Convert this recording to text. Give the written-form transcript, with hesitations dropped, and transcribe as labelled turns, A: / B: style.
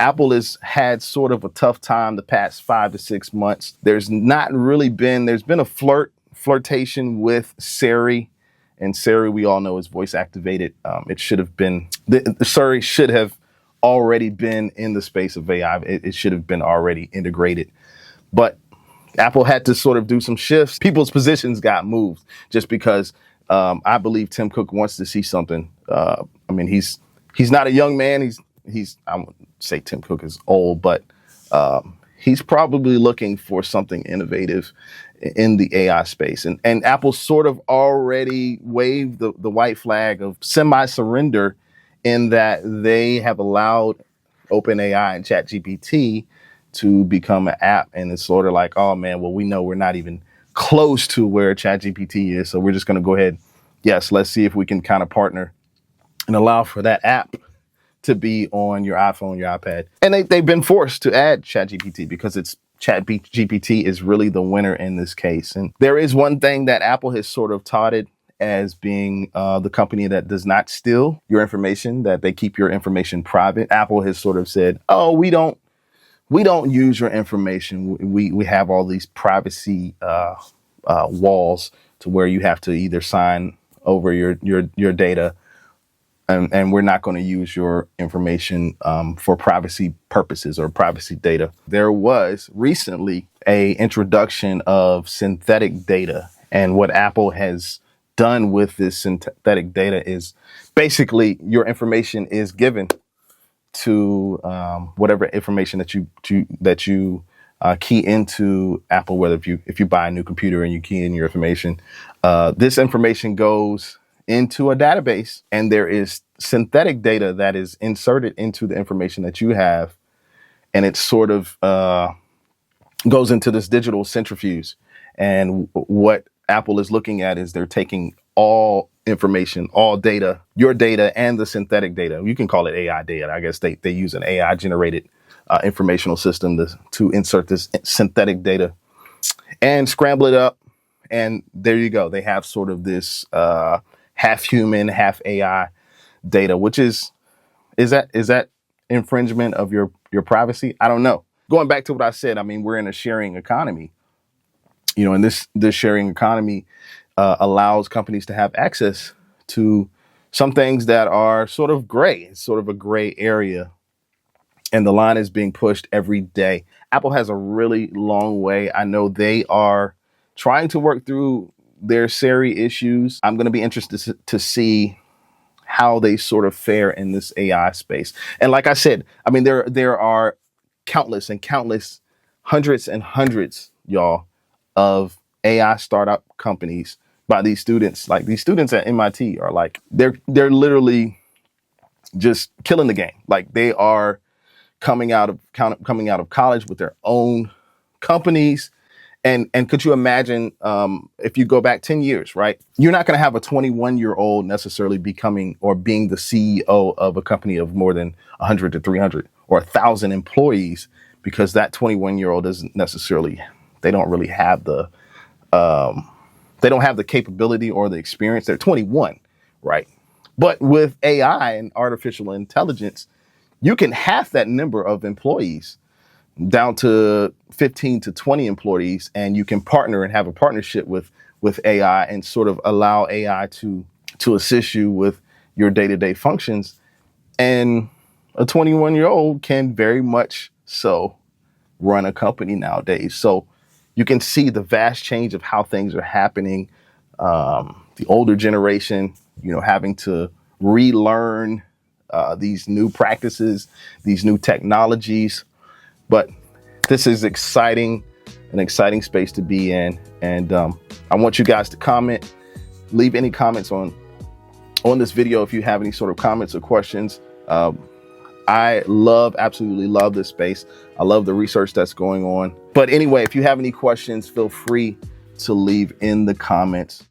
A: Apple has had sort of a tough time the past 5 to 6 months. There's been a flirtation with Siri. And Siri, we all know, is voice activated. Siri should have already been in the space of AI. It should have been already integrated. But Apple had to sort of do some shifts. People's positions got moved just because I believe Tim Cook wants to see something. He's not a young man. I wouldn't say Tim Cook is old, but he's probably looking for something innovative in the AI space. And Apple sort of already waved the white flag of semi-surrender in that they have allowed OpenAI and ChatGPT to become an app. And it's sort of like, oh man, well, we know we're not even close to where ChatGPT is. So we're just going to go ahead. Yes, let's see if we can kind of partner and allow for that app to be on your iPhone, your iPad. And they've been forced to add ChatGPT because ChatGPT is really the winner in this case. And there is one thing that Apple has sort of touted as being the company that does not steal your information, that they keep your information private. Apple has sort of said, oh, we don't use your information. We have all these privacy walls to where you have to either sign over your data, and we're not going to use your information for privacy purposes or privacy data. There was recently a introduction of synthetic data, and what Apple has done with this synthetic data is basically your information is given to whatever information that you key into Apple. Whether if you buy a new computer and you key in your information, this information goes into a database, and there is synthetic data that is inserted into the information that you have, and it sort of goes into this digital centrifuge. And what Apple is looking at is they're taking all information, all data, your data and the synthetic data. You can call it AI data. I guess they use an AI generated informational system to insert this synthetic data and scramble it up. And there you go. They have sort of this half human, half AI data, which is that infringement of your privacy? I don't know. Going back to what I said, we're in a sharing economy, and this sharing economy allows companies to have access to some things that are sort of gray. It's sort of a gray area, and the line is being pushed every day. Apple has a really long way. I know they are trying to work through their Siri issues. I'm going to be interested to see how they sort of fare in this AI space. And like I said, there are countless and countless, hundreds and hundreds, y'all, of AI startup companies by these students. Like these students at MIT are like, they're literally just killing the game. Like they are coming out of college with their own companies. And could you imagine if you go back 10 years, right? You're not going to have a 21-year-old necessarily becoming or being the CEO of a company of more than 100 to 300 or 1,000 employees, because that 21-year-old doesn't necessarily, they don't really have the capability or the experience. They're 21, right? But with AI and artificial intelligence, you can half that number of employees down to 15 to 20 employees, and you can partner and have a partnership with AI and sort of allow AI to assist you with your day-to-day functions. And a 21-year-old can very much so run a company nowadays. So you can see the vast change of how things are happening. The older generation, having to relearn these new practices, these new technologies. But this is an exciting space to be in. And I want you guys to comment, leave any comments on this video if you have any sort of comments or questions. I absolutely love this space. I love the research that's going on. But anyway, if you have any questions, feel free to leave in the comments.